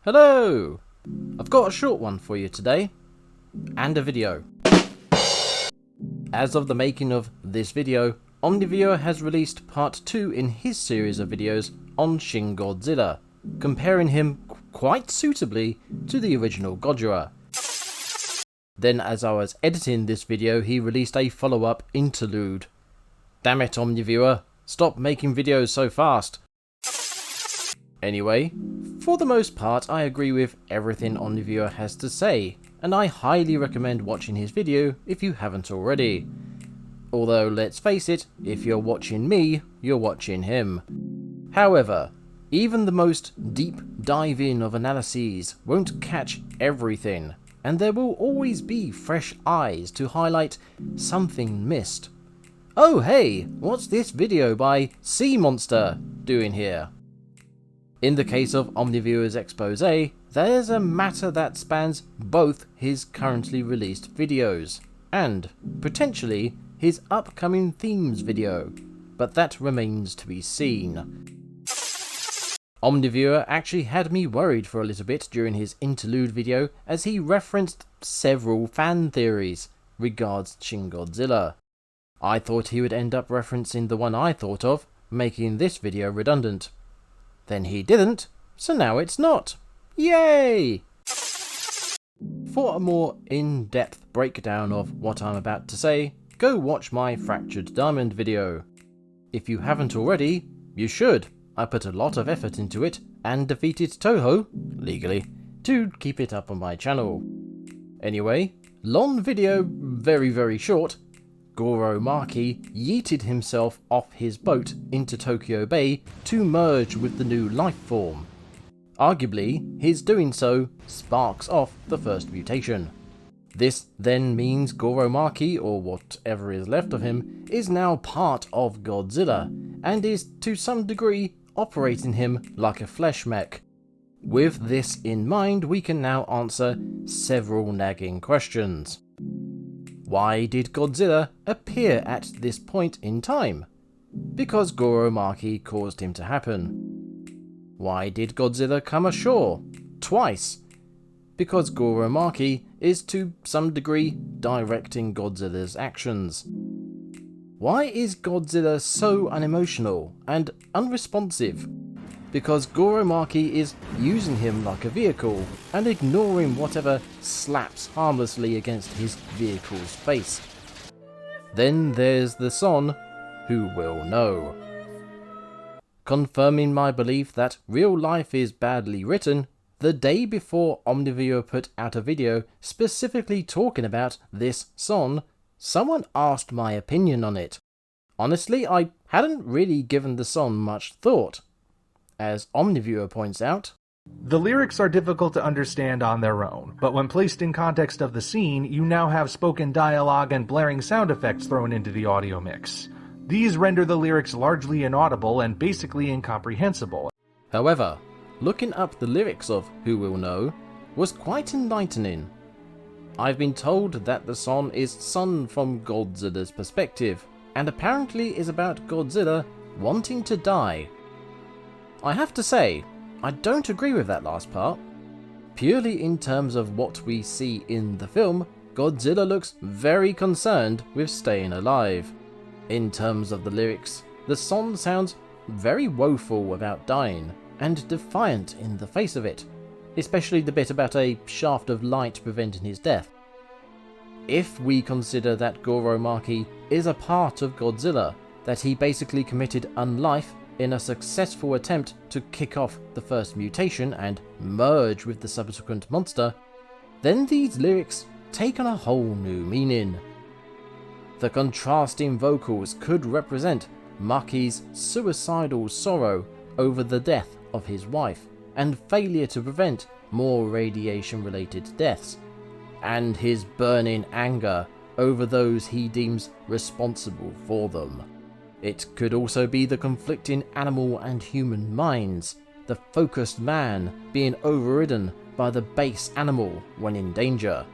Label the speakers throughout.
Speaker 1: Hello! I've got a short one for you today, and a video. As of the making of this video, Omniviewer has released part 2 in his series of videos on Shin Godzilla, comparing him quite suitably to the original Godzilla. Then as I was editing this video, he released a follow-up interlude. Damn it, Omniviewer, stop making videos so fast. Anyway, for the most part I agree with everything Omniviewer has to say, and I highly recommend watching his video if you haven't already. Although let's face it, if you're watching me, you're watching him. However, even the most deep dive in of analyses won't catch everything, and there will always be fresh eyes to highlight something missed. Oh hey, what's this video by Sea Monster doing here? In the case of Omniviewer's expose, there's a matter that spans both his currently released videos, and, potentially, his upcoming themes video, but that remains to be seen. Omniviewer actually had me worried for a little bit during his interlude video, as he referenced several fan theories regards Shin Godzilla. I thought he would end up referencing the one I thought of, making this video redundant. Then he didn't, so now it's not. Yay! For a more in-depth breakdown of what I'm about to say, go watch my Fractured Diamond video. If you haven't already, you should. I put a lot of effort into it, and defeated Toho, legally, to keep it up on my channel. Anyway, long video, very short. Goro Maki yeeted himself off his boat into Tokyo Bay to merge with the new life form. Arguably, his doing so sparks off the first mutation. This then means Goro Maki, or whatever is left of him, is now part of Godzilla, and is to some degree operating him like a flesh mech. With this in mind, we can now answer several nagging questions. Why did Godzilla appear at this point in time? Because Goro Maki caused him to happen. Why did Godzilla come ashore? Twice. Because Goro Maki is to some degree directing Godzilla's actions. Why is Godzilla so unemotional and unresponsive? Because Goro Maki is using him like a vehicle and ignoring whatever slaps harmlessly against his vehicle's face. Then there's the Son, who will know. Confirming my belief that real life is badly written, the day before Omniviewer put out a video specifically talking about this Son, someone asked my opinion on it. Honestly, I hadn't really given the Son much thought. As Omniviewer points out,
Speaker 2: the lyrics are difficult to understand on their own, but when placed in context of the scene, you now have spoken dialogue and blaring sound effects thrown into the audio mix. These render the lyrics largely inaudible and basically incomprehensible.
Speaker 1: However, looking up the lyrics of Who Will Know was quite enlightening. I've been told that the song is sung from Godzilla's perspective, and apparently is about Godzilla wanting to die. I have to say, I don't agree with that last part. Purely in terms of what we see in the film, Godzilla looks very concerned with staying alive. In terms of the lyrics, the song sounds very woeful about dying, and defiant in the face of it, especially the bit about a shaft of light preventing his death. If we consider that Goro Maki is a part of Godzilla, that he basically committed unlife in a successful attempt to kick off the first mutation and merge with the subsequent monster, then these lyrics take on a whole new meaning. The contrasting vocals could represent Maki's suicidal sorrow over the death of his wife and failure to prevent more radiation-related deaths, and his burning anger over those he deems responsible for them. It could also be the conflicting animal and human minds, the focused man being overridden by the base animal when in danger.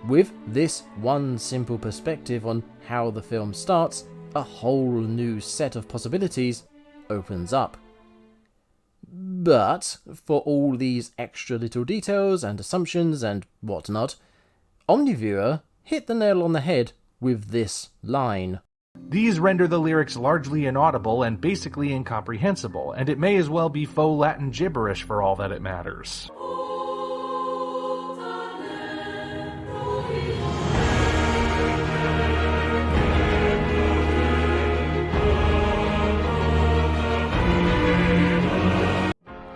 Speaker 1: With this one simple perspective on how the film starts, a whole new set of possibilities opens up. But for all these extra little details and assumptions and whatnot, Omniviewer hit the nail on the head with this line.
Speaker 2: These render the lyrics largely inaudible and basically incomprehensible, and it may as well be faux Latin gibberish for all that it matters.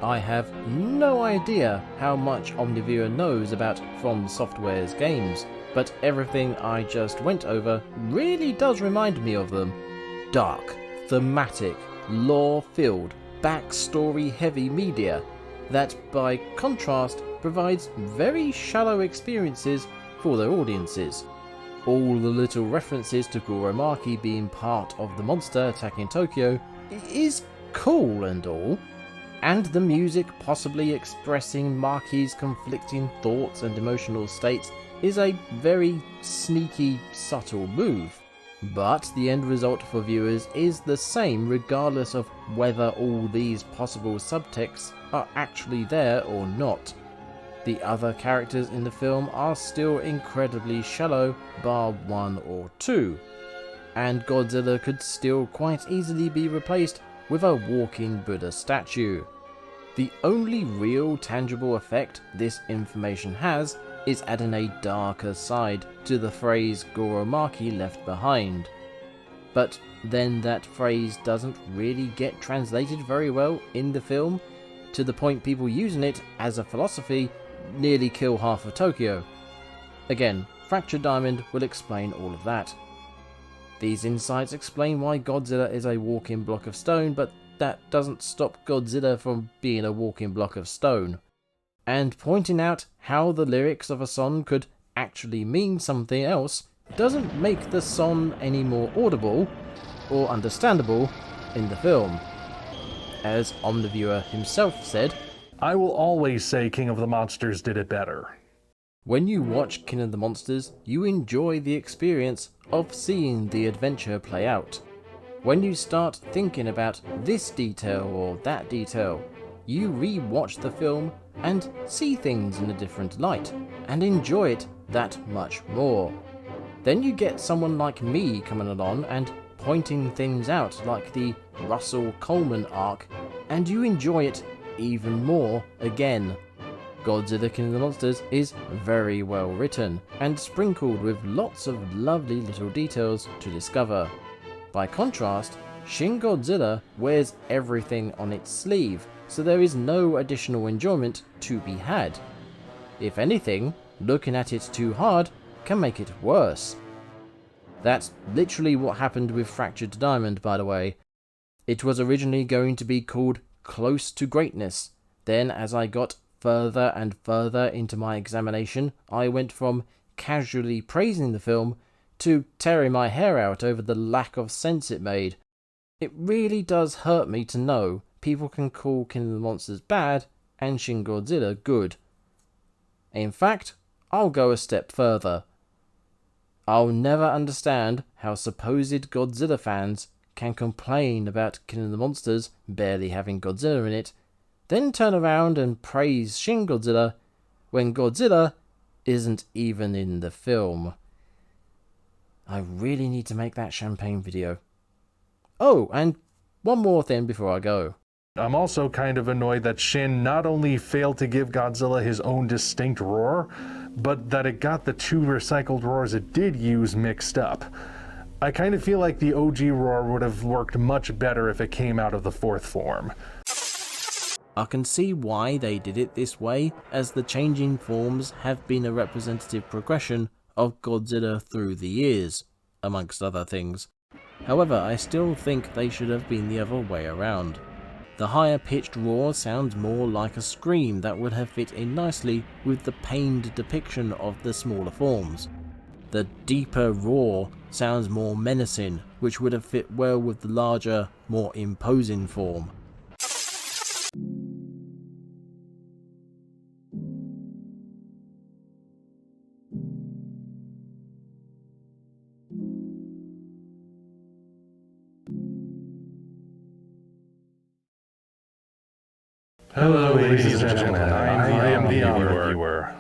Speaker 1: I have no idea how much Omniviewer knows about From Software's games, but everything I just went over really does remind me of them. Dark, thematic, lore-filled, backstory-heavy media that, by contrast, provides very shallow experiences for their audiences. All the little references to Goromaki being part of the monster attacking Tokyo is cool and all, and the music possibly expressing Maki's conflicting thoughts and emotional states is a very sneaky, subtle move. But the end result for viewers is the same regardless of whether all these possible subtexts are actually there or not. The other characters in the film are still incredibly shallow, bar one or two, and Godzilla could still quite easily be replaced with a walking Buddha statue. The only real tangible effect this information has is adding a darker side to the phrase Goromaki left behind. But then that phrase doesn't really get translated very well in the film, to the point people using it as a philosophy nearly kill half of Tokyo. Again, Fractured Diamond will explain all of that. These insights explain why Godzilla is a walking block of stone, but that doesn't stop Godzilla from being a walking block of stone. And pointing out how the lyrics of a song could actually mean something else doesn't make the song any more audible or understandable in the film. As Omniviewer himself said,
Speaker 2: I will always say King of the Monsters did it better.
Speaker 1: when you watch King of the Monsters, you enjoy the experience of seeing the adventure play out. When you start thinking about this detail or that detail, you re-watch the film and see things in a different light, and enjoy it that much more. Then you get someone like me coming along and pointing things out like the Russell Coleman arc, and you enjoy it even more again. Godzilla King of the Monsters is very well written, and sprinkled with lots of lovely little details to discover. By contrast, Shin Godzilla wears everything on its sleeve, so there is no additional enjoyment to be had. If anything, looking at it too hard can make it worse. That's literally what happened with Fractured Diamond, by the way. It was originally going to be called Close to Greatness. Then, as I got further and further into my examination, I went from casually praising the film to tearing my hair out over the lack of sense it made. It really does hurt me to know people can call King of the Monsters bad and Shin Godzilla good. In fact, I'll go a step further. I'll never understand how supposed Godzilla fans can complain about King of the Monsters barely having Godzilla in it, then turn around and praise Shin Godzilla when Godzilla isn't even in the film. I really need to make that champagne video. Oh, and one more thing before I go.
Speaker 2: I'm also kind of annoyed that Shin not only failed to give Godzilla his own distinct roar, but that it got the two recycled roars it did use mixed up. I kind of feel like the OG roar would have worked much better if it came out of the fourth form.
Speaker 1: I can see why they did it this way, as the changing forms have been a representative progression of Godzilla through the years, amongst other things. However, I still think they should have been the other way around. The higher pitched roar sounds more like a scream that would have fit in nicely with the pained depiction of the smaller forms. The deeper roar sounds more menacing, which would have fit well with the larger, more imposing form.
Speaker 3: Hello, ladies and gentlemen. I am the Omniviewer.